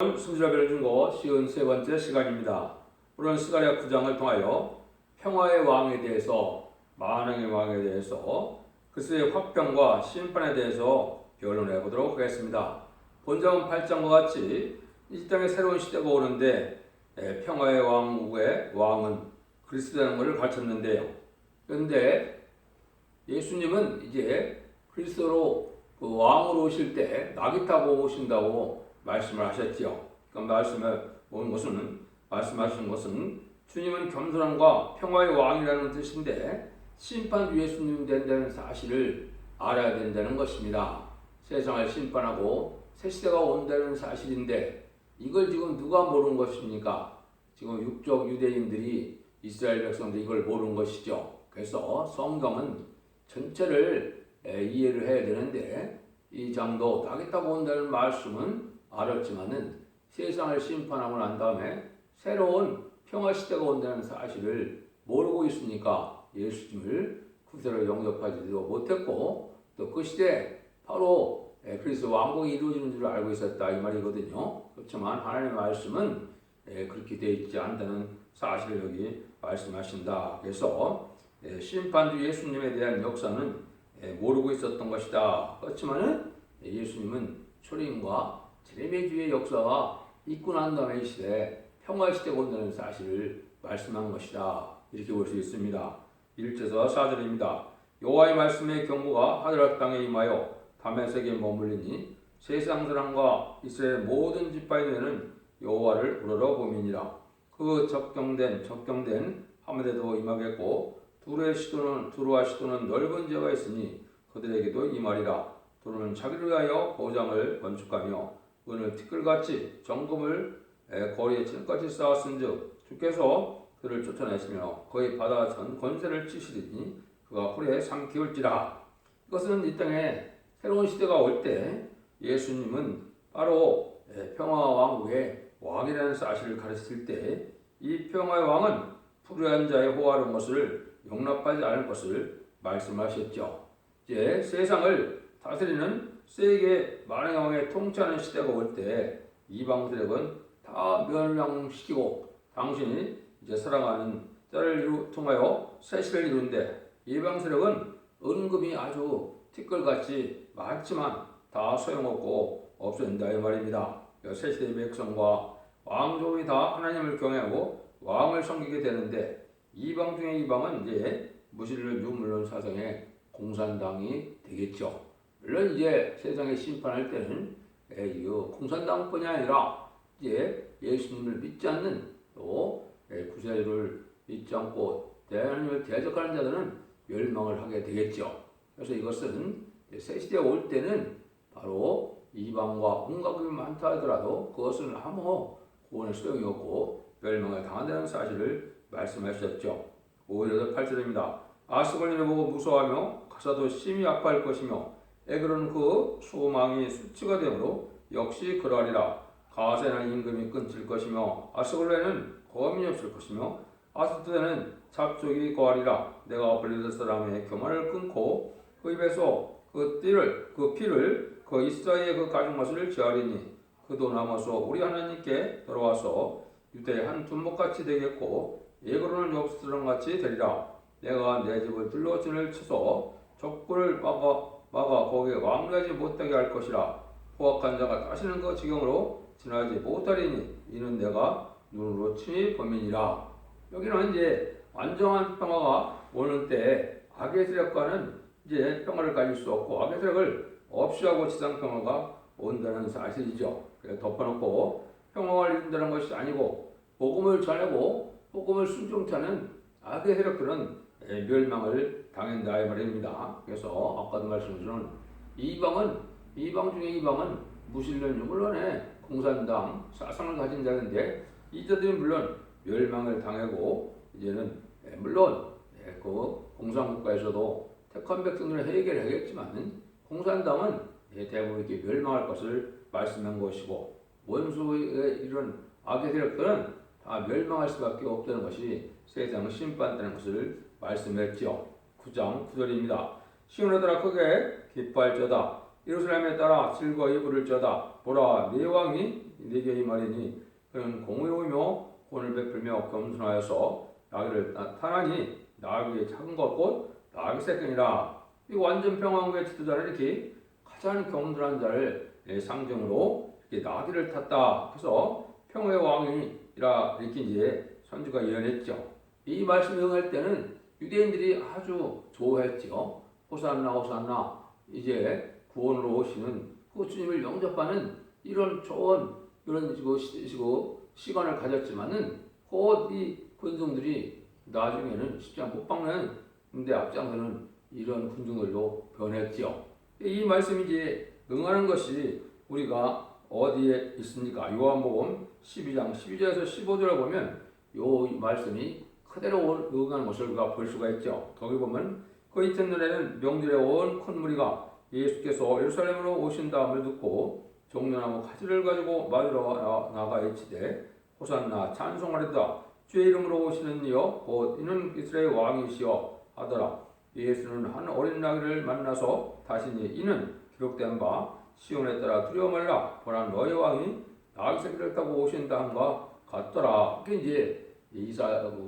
순서별 중고 53번째 시간입니다. 오늘 스가랴 9장을 통하여 평화의 왕에 대해서, 만왕의 왕에 대해서, 그리스도의 화평과 심판에 대해서 변론해 보도록 하겠습니다. 본章 8장과 같이 이 땅에 새로운 시대가 오는데 평화의 왕국의 왕은 그리스도라는 것을 가르쳤는데요. 그런데 예수님은 이제 그리스도로 그 왕으로 오실 때 낙이 타고 오신다고 말씀을 하셨지요. 그 말씀하신 것은 주님은 겸손함과 평화의 왕이라는 뜻인데 심판주 예수님 된다는 사실을 알아야 된다는 것입니다. 세상을 심판하고 새 시대가 온다는 사실인데 이걸 지금 누가 모르는 것입니까? 지금 육족 유대인들이 이스라엘 백성들이 이걸 모르는 것이죠. 그래서 성경은 전체를 이해를 해야 되는데 이 장도 낙이 타고 온다는 말씀은 알았지만은 세상을 심판하고 난 다음에 새로운 평화 시대가 온다는 사실을 모르고 있으니까 예수님을 구세로 영접하지도 못했고 또 그 시대 바로 그리스도 왕국이 이루어지는 줄 알고 있었다 이 말이거든요. 그렇지만 하나님의 말씀은 그렇게 되어 있지 않다는 사실을 여기 말씀하신다. 그래서 심판주 예수님에 대한 역사는 모르고 있었던 것이다. 그렇지만은 예수님은 초림과 재림의 역사가 있고 난 다음에 이 시대에 평화의 시대가 온다는 사실을 말씀한 것이다. 이렇게 볼 수 있습니다. 1절에서 4절입니다. 여호와의 말씀의 경고가 하늘과 땅에 임하여 다메섹에 머물리니 세상 사람과 이스라엘 모든 지파에는 여호와를 부르러 봄이니라. 그 적경된 하늘에도 임하겠고 두루와 시도는 넓은 지하가 있으니 그들에게도 임하리라. 두루는 자기를 위하여 보장을 건축하며 은을 티끌같이 정금을 거리에 진같이 쌓았은즉 주께서 그를 쫓아내시며 거의 바다 전 권세를 치시리니 그가 홀에 삼키울지라. 이것은 이 땅에 새로운 시대가 올 때 예수님은 바로 평화 왕국의 왕이라는 사실을 가르칠 때 이 평화의 왕은 불의한 자의 호화로운 것을 용납하지 않을 것을 말씀하셨죠. 이제 세상을 다스리는 세계 만왕의 왕의 통치하는 시대가 올 때 이방 세력은 다 멸망시키고 당신이 이제 사랑하는 자를 통하여 새 시대를 이룬데 이방 세력은 은금이 아주 티끌같이 많지만 다 소용없고 없어진다 이 말입니다. 새 시대의 백성과 왕족이 다 하나님을 경외하고 왕을 섬기게 되는데 이방 중에 이방은 이제 무신론 유물론 사상의 공산당이 되겠죠. 물론 이제 세상에 심판할 때는 공산당뿐이 아니라 이제 예수님을 믿지 않는 또 구세주를 믿지 않고 하나님을 대적하는 자들은 멸망을 하게 되겠죠. 그래서 이것은 새 시대에 올 때는 바로 이방과 온갖 것이 많다 하더라도 그것은 아무 구원의 소용이 없고 멸망을 당한다는 사실을 말씀하셨죠. 5절에서 8절입니다. 아스골린을 보고 무서워하며 가사도 심히 아파할 것이며 에그로는 그 소망이 수치가 되므로 역시 그러하리라. 가세는 임금이 끊질 것이며 아스골린은 거민이 없을 것이며 아스도에는 잡족이 거하리라. 내가 블레셋 사람의 교만을 끊고 그 입에서 그 피를 그 이스라엘의 그 가죽맛을 제하리니 그도 남아서 우리 하나님께 돌아와서 유대의 한 두목같이 되겠고 예그로는 엽수랑같이 되리라. 내가 내 집을 둘러 진을 쳐서 적군을 막아 거기에 왕래하지 못하게 할 것이라. 포악한 자가 다시는 그 지경으로 지나지 못하리니 이는 내가 눈으로 친히 범인이라. 여기는 이제 완전한 평화가 오는 때 악의 세력과는 이제 평화를 가질 수 없고 악의 세력을 없이 하고 지상 평화가 온다는 사실이죠. 그래서 덮어놓고 평화를 이룬다는 것이 아니고 복음을 전하고 복음을 순종하는 악의 세력들은 멸망을 당한다 이 말입니다. 그래서 아까도 말씀드린 이방 중에 이방은 무신론 유물론의 공산당 사상을 가진 자인데 이자들이 물론 멸망을 당하고 이제는 물론 그 공산국가에서도 택한 백성들을 해결하겠지만 공산당은 대부분 이렇게 멸망할 것을 말씀한 것이고 원수의 이런 악의 세력들은 다 멸망할 수밖에 없다는 것이 세상 심판되는 것을 말씀했죠. 9장 9절입니다. 시온에따라 크게 기뻐할지어다. 예루살렘에 따라 즐거이 부를지어다. 보라 네 왕이 네 개의 말이니 그는 공의로우며 본을 베풀며 겸손하여서 나귀를 나타나니 나귀의 작은 것 곧 나귀 새끼니라. 이 완전 평안국의 지도자를 이렇게 가장 겸손한 자를 상징으로 이렇게 나귀를 탔다. 그래서 평화의 왕이라 이렇게 이제 선지가 예언했죠. 이 말씀을 응할 때는 유대인들이 아주 좋아했죠. 호산나 호산나 이제 구원으로 오시는 그 주님을 영접하는 이런 좋은 이런 시간을 가졌지만은 곧 이 군중들이 나중에는 십자가 못 박는데 앞장서는 이런 군중들로 변했지요. 이 말씀이 이제 응하는 것이 우리가 어디에 있습니까? 요한복음 12장 12절에서 15절을 보면 이 말씀이 그대로 응하는 것을 우리가 볼 수가 있죠. 거기 보면 그 이튿날에는 명절에 온 큰 무리가 예수께서 예루살렘으로 오신 다음을 듣고 종려나무 가지를 가지고 맞으러 나가 이르되 호산나 찬송하리다 주의 이름으로 오시는 이여 곧 이는 이스라엘 왕이시여 하더라. 예수는 한 어린 나귀를 만나서 다시니 이는 기록된 바 시온에 따라 두려워 말라 보라 너희 왕이 나귀 새끼를 타고 오신다 함과 같더라. 그게 이제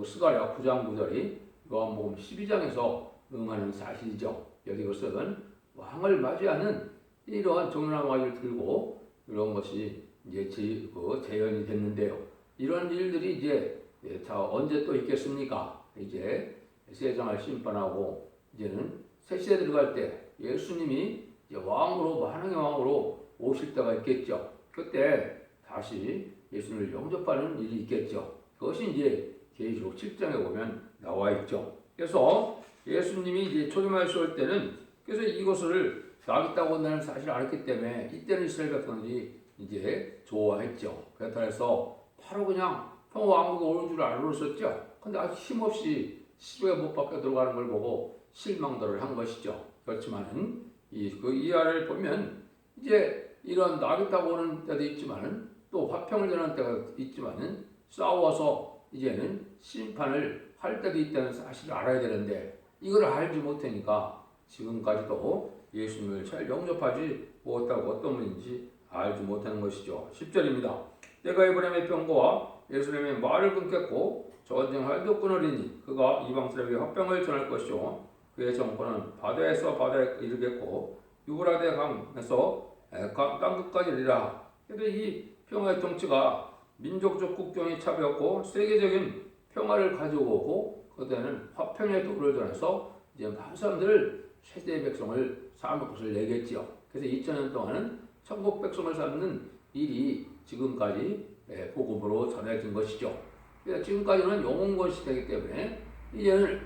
스가랴 9장 9절이 요한복음 12장에서 응하는 사실이죠. 여기 그것은 왕을 맞이하는 이러한 종려나무 가지를 들고 이런 것이 이제 재현이 됐는데요. 이런 일들이 이제 언제 또 있겠습니까? 이제 세상을 심판하고 이제는 새 시대 들어갈 때 예수님이 이제 왕으로 만왕의 왕으로 오실 때가 있겠죠. 그때 다시 예수님을 영접하는 일이 있겠죠. 그것이 이제 계시록 7장에 보면 나와 있죠. 그래서 예수님이 이제 초림하실 때는 그래서 이것을 나귀 타고 온다는 사실을 알았기 때문에 이때는 이스라엘 백성들이 이제 좋아했죠. 그렇다 해서 바로 그냥 평화왕국이 오는 줄 알았었죠. 근데 아주 힘없이 시루에 못 박혀 들어가는 걸 보고 실망들을 한 것이죠. 그렇지만은 이 아를 보면 이제 이런 나귀 타고 오는 때도 있지만은 또 화평을 전하는 때가 있지만은 싸워서 이제는 심판을 할 때도 있다는 사실을 알아야 되는데 이걸 알지 못하니까 지금까지도 예수님을 잘 영접하지 못하고 어떤 분인지 알지 못하는 것이죠. 10절입니다. 내가 에브라임의 병거와 예루살렘의 말을 끊겠고 전쟁할도 끊으리니 그가 이방 사람에게 화평을 전할 것이요 그의 정권은 바다에서 바다에 이르겠고 유브라데 강에서 땅끝까지 이르리라. 그래도 이 평화의 통치가 민족적 국경이 차벽고 세계적인 평화를 가지고 오고 그때는 화평의 도를 전해서 이제 많은 사람들을 세대의 백성을 삶을 것을 내겠지요. 그래서 2000년 동안은 천국 백성을 삶는 일이 지금까지 복음으로 전해진 것이죠. 그래서 지금까지는 영웅권 시대이기 때문에 이제는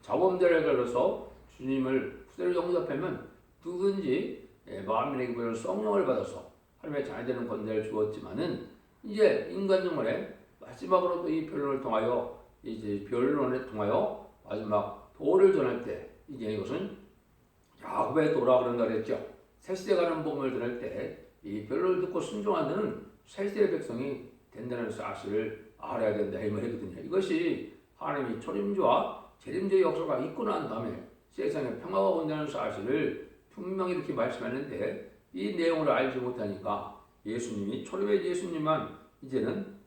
자범죄를 걸어서 주님을 후대를 영접하면 누구든지 만민에게 보여 성령을 받아서 하나님의 자녀되는 권세를 주었지만은 이제 인간 정말에 마지막으로 또 이 변론을 통하여 마지막 도를 전할 때 이제 이것은 야곱의 도라 그런다 그랬죠. 새 시대 가는 복음을 전할 때 이 변론을 듣고 순종하는 새 시대의 백성이 된다는 사실을 알아야 된다 이 말이거든요. 이것이 하나님이 초림주와 재림주의 역사가 있고 난 다음에 세상에 평화가 온다는 사실을 분명히 이렇게 말씀하는데 이 내용을 알지 못하니까 예수님이 초림의 예수님만 이제는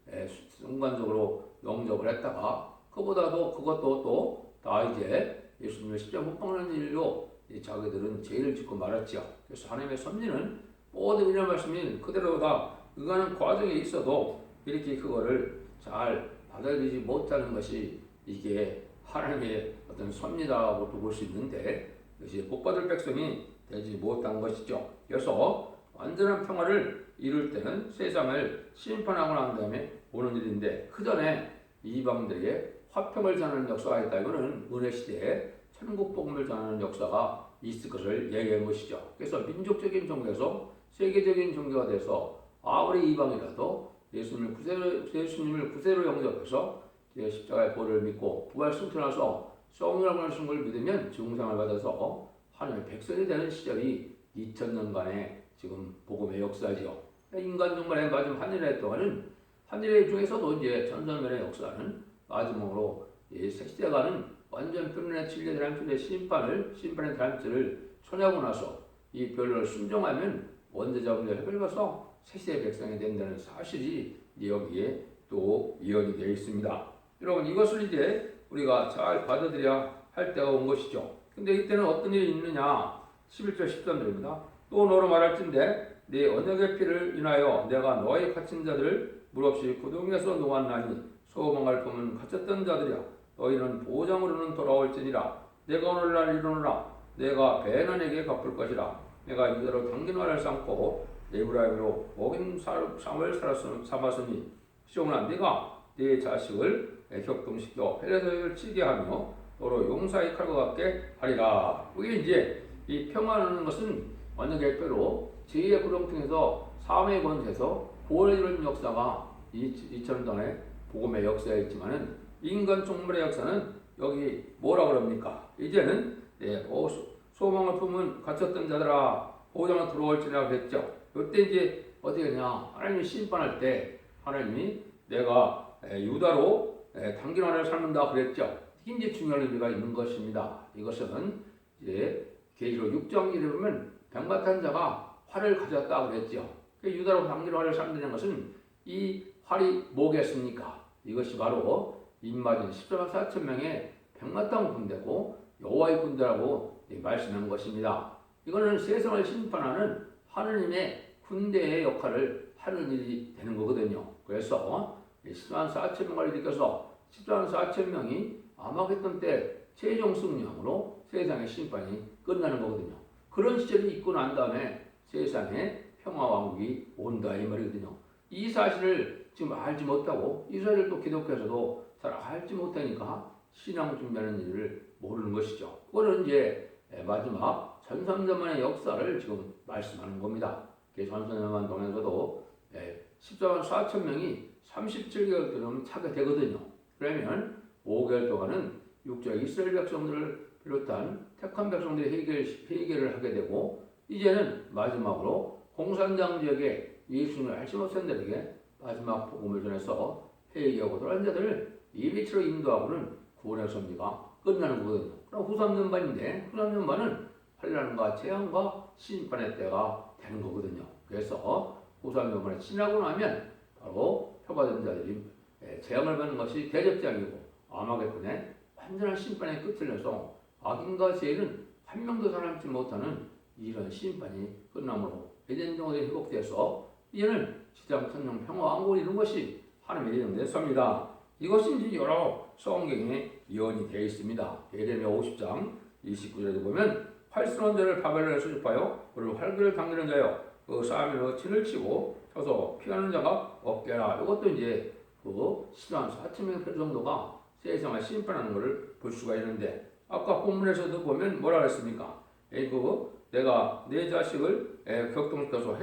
순간적으로 영접을 했다가 그것도 또 다 이제 예수님을 십자가 못 박는 일로 자기들은 죄를 짓고 말았죠. 그래서 하나님의 섭리는 모든 이런 말씀이 그대로 다 응하는 과정에 있어도 이렇게 그거를 잘 받아들이지 못하는 것이 이게 하나님의 어떤 섭리다라고 볼 수 있는데 그것이 복받을 백성이 되지 못한 것이죠. 그래서 완전한 평화를 이룰 때는 세상을 심판하고 난 다음에 오는 일인데 그 전에 이방들에게 화평을 전하는 역사가 있다. 이거는 은혜 시대에 천국 복음을 전하는 역사가 있을 것을 얘기한 것이죠. 그래서 민족적인 종교에서 세계적인 종교가 돼서 아무리 이방이라도 예수님을 구세로 영접해서 십자가의 보혈을 믿고 부활 승천해서 성령을 하신 걸 믿으면 중상을 받아서 하나님의 백성이 되는 시절이 2000년간의 지금 복음의 역사지요. 인간 종말의 마지막 한일회 동안은 한일회 중에서도 이제 전선면의 역사는 마지막으로 새 시대가는 완전 변론의 진리의 대람줄의 심판의 대람줄을 초래하고 나서 이 변론을 순종하면 원죄자 문제를 긁어서 새 시대의 백성이 된다는 사실이 여기에 또 예언이 되어 있습니다. 여러분 이것을 이제 우리가 잘 받아들여야 할 때가 온 것이죠. 근데 이때는 어떤 일이 있느냐? 11절 13절입니다. 또 너로 말할진대 네 언약의 피를 인하여 내가 너의 갇힌 자들을 물없이 구덩이에서 놓았나니 소망할 품은 갇혔던 자들이야 너희는 보장으로는 돌아올지니라 내가 오늘날 이르노라 내가 베난에게 갚을 것이라 내가 이대로 당긴화를 삼고 에브라임으로 먹인 삶을 삼았으니 시온아 네가 네 자식을 격동시켜 헬레서를 치게 하며 너로 용사의 칼과 같게 하리라. 이게 이제 이 평화라는 것은 언약의 뼈로 제2의 구렁텅에서 3의 권세에서 구원을 이루는 역사가 2000년 동안의 복음의 역사에 있지만은 인간 총물의 역사는 여기 뭐라 그럽니까? 이제는 소망을 품은 갇혔던 자들아 보장을 들어올지라 그랬죠. 이때 이제 어떻게 하냐? 하나님이 심판할 때 하나님이 내가 유다로 단기간을 삼는다 그랬죠. 이게 이제 중요한 의미가 있는 것입니다. 이것은 이제 계시록 6장에 보면 백마탄 자가 활을 가졌다 그랬죠. 유다로 단기간을 삼는 것은 이 활이 뭐겠습니까? 이것이 바로 입맞은 14만 4천 명의 백마탄 군대고 여호와의 군대라고 말씀한 것입니다. 이거는 세상을 심판하는 하느님의 군대의 역할을 하는 일이 되는 거거든요. 그래서 14만 4천 명을 일으켜서 14만 4천 명이 아마겟돈 때 최종 승리함으로 세상의 심판이 끝나는 거거든요. 그런 시절이 있고 난 다음에 세상에 평화왕국이 온다 이 말이거든요. 이 사실을 지금 알지 못하고 이 사실을 또 기독교에서도 잘 알지 못하니까 신앙 준비하는 일을 모르는 것이죠. 그거는 이제 마지막 전삼전만의 역사를 지금 말씀하는 겁니다. 전삼전만 동안에서도 14만 4천 명이 37개월 동안 차게 되거든요. 그러면 5개월 동안은 육적 이스라엘 백성들을 비롯한 택한 백성들이 회개를 하게 되고 이제는 마지막으로 공산당 지역에 예수님을 알지 못한 자들에게 마지막 복음을 전해서 회개하고 돌아온 자들을 예비치로 인도하고는 구원의 섭리가 끝나는 거거든요. 그럼 후삼년반인데 후삼년반은 환난과 재앙과 심판의 때가 되는 거거든요. 그래서 후삼년반을 지나고 나면 바로 표받은 자들이 재앙을 받는 것이 대접장이고 아마겟돈의 완전한 심판의 끝을 내서 악인과 죄인은 한 명도 살아남지 못하는 이런 심판이 끝남으로 에덴 동산이 회복돼서 이제는 지상 천년 평화 왕국을 이룬 것이 하나님의 예정됐습니다. 이것이 이제 여러 성경에 예언이 되어 있습니다. 예레미야 50장 29절에 보면 활선한 자를 바벨론에 수집하여 그를 활기를 당기는 자여 그 싸움으로 진을 치고 쳐서 피하는 자가 없게라. 이것도 이제 그 10만 4천 명의 표 정도가 세상을 심판하는 것을 볼 수가 있는데 아까 본문에서도 보면 뭐라 그랬습니까? 내가 내 자식을 격동시켜서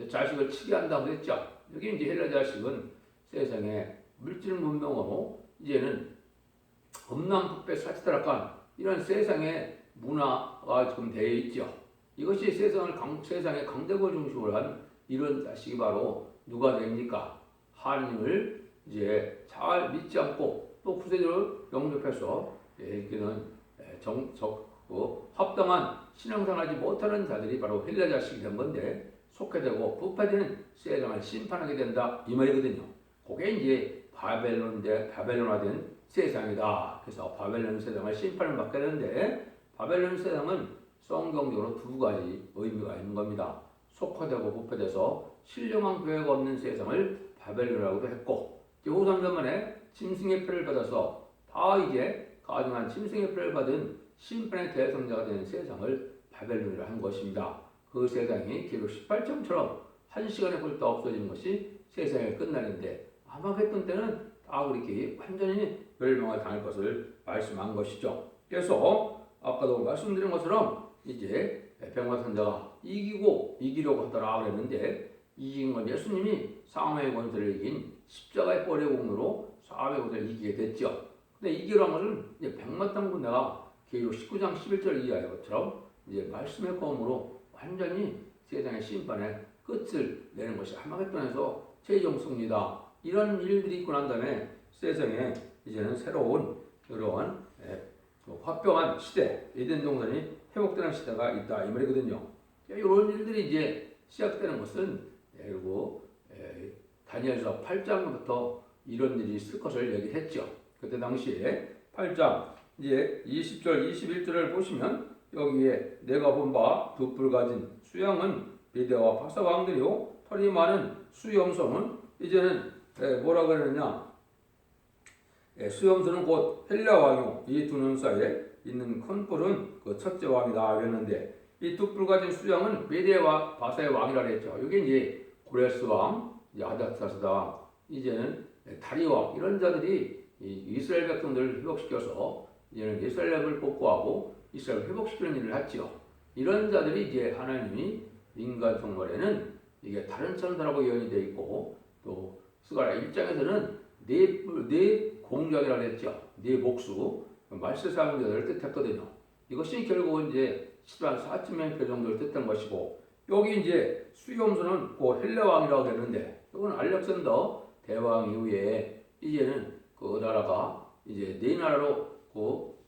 자식을 치게 한다고 그랬죠. 여기 이제 헬라 자식은 세상에 물질 문명으로 이제는 음란폭배 사치타락한 이런 세상의 문화가 지금 되어 있죠. 이것이 세상의 강대국 중심으로 한 이런 자식이 바로 누가 됩니까? 하나님을 이제 잘 믿지 않고 또 구세주를 영접해서 이게는 합당한 신앙생활하지 못하는 자들이 바로 헬라 자식이 된 건데 속해되고 부패되는 세상을 심판하게 된다 이 말이거든요. 그게 이제 바벨론화된 세상이다. 그래서 바벨론 세상을 심판을 받게 되는데 바벨론 세상은 성경적으로 두 가지 의미가 있는 겁니다. 속화되고 부패돼서 신령한 교회가 없는 세상을 바벨론이라고도 했고 후삼전만에 짐승의 표를 받아서 다 이제 가증한 짐승의 표를 받은 심판의 대성자가 되는 세상을 바벨론이라 한 것입니다. 그 세상이 기록 18장처럼 한 시간에 볼 때 없어지는 것이 세상의 끝날인데 아마겟돈 때는 다 그렇게 완전히 멸망을 당할 것을 말씀한 것이죠. 그래서 아까도 말씀드린 것처럼 이제 백마탄자가 이기려고 하더라 그랬는데 이긴 건 예수님이 사망의 권세를 이긴 십자가의 뻘의 공로로 사망의 권세를 이기게 됐죠. 근데 이기려는 것은 이제 백마탄 군대가 계시록 19장 11절 이하의 것처럼 이제 말씀의 검으로 완전히 세상의 심판의 끝을 내는 것이 아마겟돈에서 최종 승리다. 이런 일들이 있고 난 다음에 세상에 이제는 새로운 이러한 화평한 시대, 에덴 동산이 회복되는 시대가 있다 이 말이거든요. 이런 일들이 이제 시작되는 것은 그리고 다니엘서 8장부터 이런 일이 있을 것을 얘기했죠. 그때 당시에 8장 이제 20절 21절을 보시면 여기에 내가 본 바 두 뿔 가진 수양은 메대와 바사 왕들이요 털이 많은 수염소는 이제는 뭐라 그러느냐 수염소는 곧 헬라 왕이요 이 두 놈 사이에 있는 큰 뿔은 그 첫째 왕이다 그랬는데 이 두 뿔 가진 수양은 메대와 바사의 왕이라 그랬죠. 이게 이제 고레스 왕, 아닥사스다 왕, 이제는 다리 왕 이런 자들이 이스라엘 백성들을 회복시켜서 이제는 이스라엘을 복구하고 이스라엘을 회복시키는 일을 했지요. 이런 자들이 이제 하나님이 인간 성물에는 이게 다른 천사라고 예언이 되어 있고 또 스가랴 1장에서는 네 공작이라고 했죠. 네 복수 말세 사용자들을 뜻했거든요. 이것이 결국은 이제 14명 정도를 뜻한 것이고 여기 이제 수염소는 그 헬라 왕이라고 했는데 이건 알렉산더 대왕 이후에 이제는 그 나라가 이제 네 나라로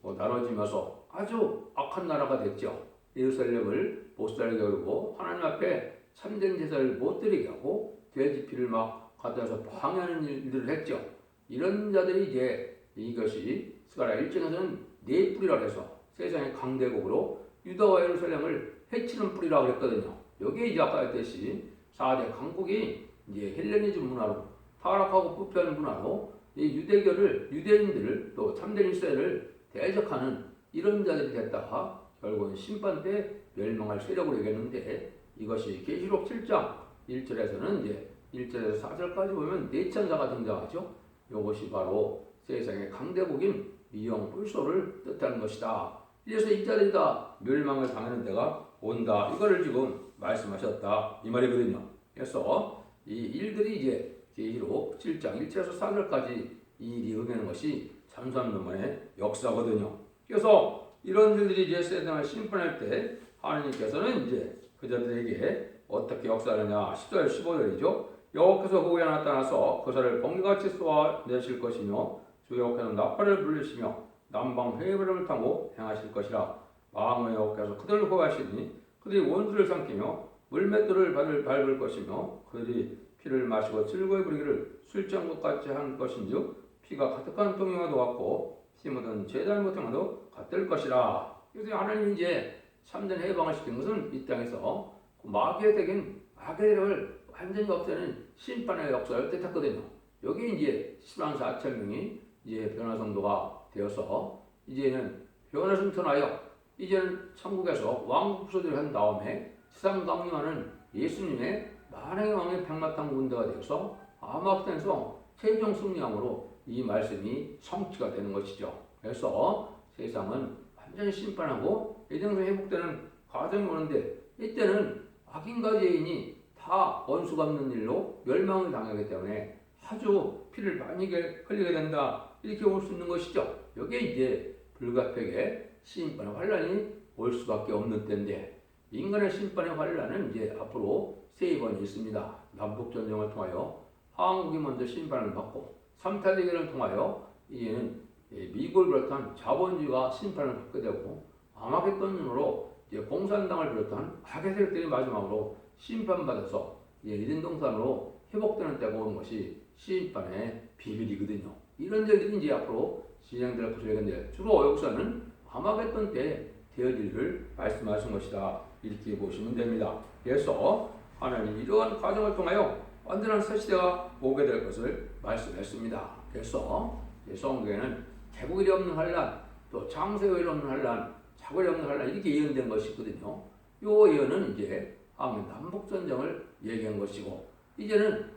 나눠지면서 아주 악한 나라가 됐죠. 예루살렘을 못 살게 하고 하나님 앞에 참된 제사를 못 드리게 하고 돼지 피를 막 갖다서 방해하는 일들을 했죠. 이런 자들이 이제 이것이 스가랴 1장에서는 네 뿌리라고 해서 세상의 강대국으로 유다와 예루살렘을 해치는 뿌리라고 했거든요. 여기에 이제 아까 했듯이 4대 강국이 이제 헬레니즘 문화로 타락하고 부패하는 문화로 이 유대인들을 또 참된 이스라엘을 대적하는 이런 자들이 됐다가 결국은 심판 때 멸망할 세력으로 얘기했는데 이것이 계시록 7장 1절에서는 이제 1절에서 4절까지 보면 네 천사가 등장하죠. 이것이 바로 세상의 강대국인 미영 뿔소를 뜻하는 것이다. 그래서 이 자들이 다 멸망을 당하는 때가 온다. 이거를 지금 말씀하셨다. 이 말이거든요. 그래서 이 일들이 이제 계시록 7장 1절에서 4절까지 이 일이 응하는 것이 참선문의 역사거든요. 그래서 이런 일들이 이제 세상을 심판할 때 하나님께서는 이제 그자들에게 어떻게 역사하느냐 10절 15절이죠. 여호와께서 그 후에 나타나서 그들을 번개같이 쏘아내실 것이며 주 여호와께서는 나팔을 불리시며 남방 회의바람을 타고 행하실 것이라. 마음의 여호와께서 그들을 구하시니 그들이 원수를 삼키며 물맷돌을 밟을 것이며 그들이 피를 마시고 즐거이 부리기를 술취한 것 같이 한 것인즉 피가 가득한 통이와도 같고 피 묻은 제단 같은 같을 것이라. 그래서 하나님이 이제 참된 해방을 시킨 것은 이 땅에서 마귀의 덱인 악의를 완전히 없애는 심판의 역사를 뜻했거든요. 여기 이제 10만 4천 명이 이제 변화성도가 되어서 이제는 변화 승천하여 이제는 천국에서 왕국 소리를 한 다음에 세상 강림하는 예수님의 만왕의 왕의 백마탄 군대가 되어서 아마겟돈에서 최종 승리함으로 이 말씀이 성취가 되는 것이죠. 그래서 세상은 완전히 심판하고 예정서 회복되는 과정이 오는데 이때는 악인과 죄인이 다 원수가 없는 일로 멸망을 당하기 때문에 아주 피를 많이 흘리게 된다. 이렇게 볼 수 있는 것이죠. 여기에 이제 불가피하게 심판의 환란이 올 수밖에 없는 때인데 인간의 심판의 환란은 이제 앞으로 3번이 있습니다. 남북전쟁을 통하여 한국이 먼저 심판을 받고 3차 대결을 통하여 이제는 미국을 비롯한 자본주의가 심판을 받게 되고 아마겟돈으로 이제 공산당을 비롯한 악의 세력들이 마지막으로 심판받아서 이진동산으로 회복되는 때가 오는 것이 심판의 비밀이거든요. 이런 일들이 이제 앞으로 진행될 것을 얘기하는데 주로 역사는 아마겟돈 때 되어질 일을 말씀하신 것이다. 이렇게 보시면 됩니다. 그래서 하나님이 이러한 과정을 통하여 완전한 새 시대가 오게 될 것을 말씀했습니다. 그래서 성경에는 개국일이 없는 환란, 또 창세일이 없는 환란, 자국이 없는 환란 이렇게 예언된 것이 있거든요. 이 예언은 이제 남북전쟁을 얘기한 것이고 이제는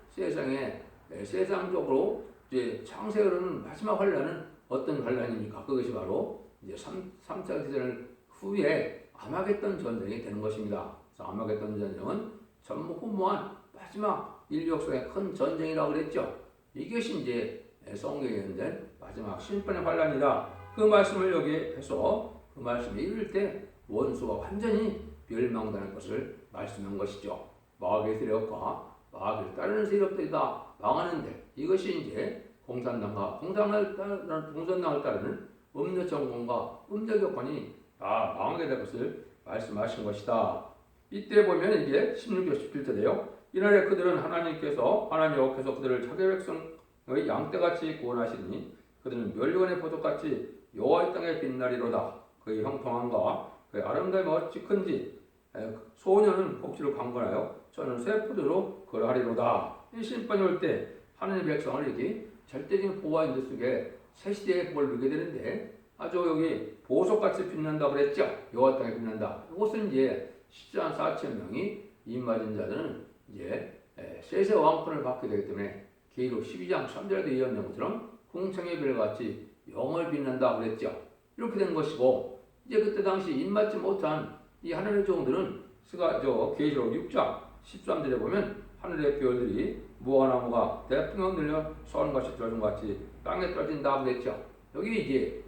세상적으로 이제 창세일은 마지막 환란은 어떤 환란입니까? 그것이 바로 이제 3차 대전 후에 아마겟돈 전쟁이 되는 것입니다. 그래서 아마겟돈 전쟁은 전무후무한 마지막 인류 역사의 큰 전쟁이라고 그랬죠. 이것이 이제 성경에 있는 마지막 심판의 환란이다. 그 말씀을 여기에 해서 그 말씀을 읽을 때 원수가 완전히 멸망당할 것을 말씀한 것이죠. 마귀의 세력과 마귀를 따르는 세력들이 다 망하는데 이것이 이제 공산당을 따르는 음녀 정권과 음적 여건이 다 망하게 될 것을 말씀하신 것이다. 이때 보면 이제 16절 17절에요. 이날에 그들은 하나님 여호와께서 그들을 자기 백성의 양떼같이 구원하시니 그들은 멸류관의 보석같이 여호와의 땅에 빛나리로다. 그의 형통함과 그의 아름다움이 어찌 큰지 소년은 복지를 강건하여 저는 새 포도로 그러하리로다. 이 심판이 올 때 하나님의 백성을 이렇게 절대적인 보호와 인도 속에 새 시대의 복을 누리게 되는데 아주 여기 보석같이 빛난다 그랬죠. 여호와 땅에 빛난다. 이것은 이제 14만 4천 명이 입맞은 자들은 이제 세세 왕권을 받게 되기 때문에 계로 12장 3절에도 예언된 것처럼 궁창의 별같이 영을 빛난다 그랬죠. 이렇게 된 것이고 이제 그때 당시 입맞지 못한 이 하늘의 종들은 계시록 6장 13절에 보면 하늘의 별들이 무화나무가 대풍에 들려 서원같이 떨어진같이 땅에 떨어진다 그랬죠. 여기 이제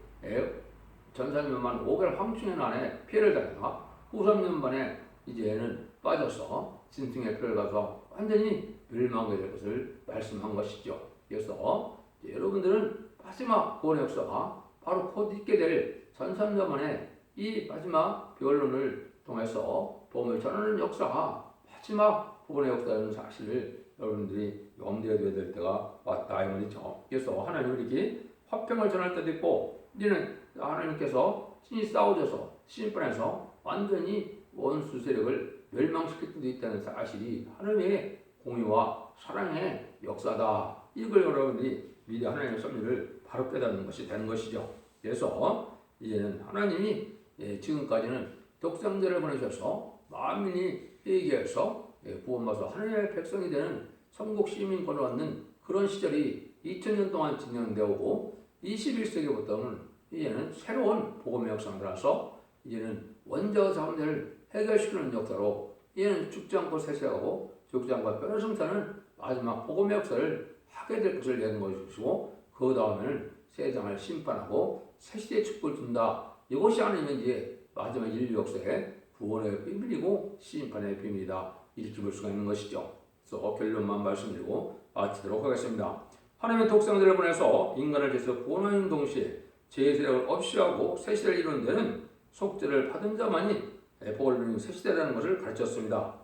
전사년만 5개월 황충의 난에 피해를 당해서 후 3년 만에 이제는 빠져서 짐승의 피를 가서 완전히 멸망하게 될 것을 말씀한 것이죠. 그래서 여러분들은 마지막 구원의 역사가 바로 곧 있게 될 전산자만의 이 마지막 변론을 통해서 복음을 전하는 역사가 마지막 구원의 역사라는 사실을 여러분들이 염두에 둬야 될 때가 왔다 이 말이죠. 그래서 하나님은 이렇게 화평을 전할 때도 있고 이제는 하나님께서 친히 싸우셔서 심판해서 완전히 원수 세력을 멸망시킬 수도 있다는 사실이 하나님의 공의와 사랑의 역사다. 이걸 여러분들이 미리 하나님의 섭리를 바로 깨닫는 것이 되는 것이죠. 그래서 이제는 하나님이 지금까지는 독생자를 보내셔서 만민이 회개해서 구원받아서 하나님의 백성이 되는 천국 시민 권을 그런 시절이 2000년 동안 진행되고 21세기부터는 이제는 새로운 복음의 역사가 들어서 이제는 원자와 자원들을 해결시키는 역사로 이제는 죽지 않고 세세하고 죽지 않고 변화성사는 마지막 복음의 역사를 하게 될 것을 내는 것이고 그 다음에는 세상을 심판하고 새 시대의 축복을 준다. 이것이 하나님의 이제 마지막 인류 역사의 구원의 비밀이고 심판의 비밀이다. 이렇게 볼 수가 있는 것이죠. 그래서 결론만 말씀드리고 마치도록 하겠습니다. 하나님의 독생자를 보내서 인간을 계속 구원하는 동시에 제세력을 없이하고 새 시대를 이루는 데는 속죄를 받은 자만이 복을 누리는 새 시대라는 것을 가르쳤습니다.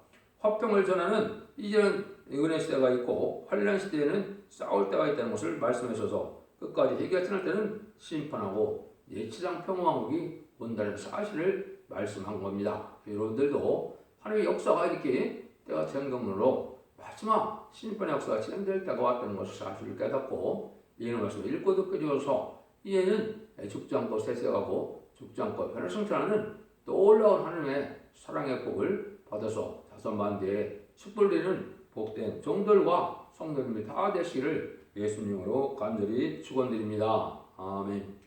화평을 전하는 이제는 은혜 시대가 있고 환난 시대에는 싸울 때가 있다는 것을 말씀하셔서 끝까지 해결하지 않을 때는 심판하고 예치장 평화왕국이 온다는 사실을 말씀한 겁니다. 여러분들도 하나님의 역사가 이렇게 때가 정경으로 마지막 심판의 역사가 진행될 때가 왔다는 것을 사실을 깨닫고 이해는 말씀을 읽고 듣고 지어서 이해는 죽지 않고 세세하고 죽지 않고 변화성찰하는 떠올라온 하나님의 사랑의 복을 받아서 자선만대에 축복되는 복된 종들과 성도님이 다 되시기를 예수님으로 간절히 축원드립니다. 아멘.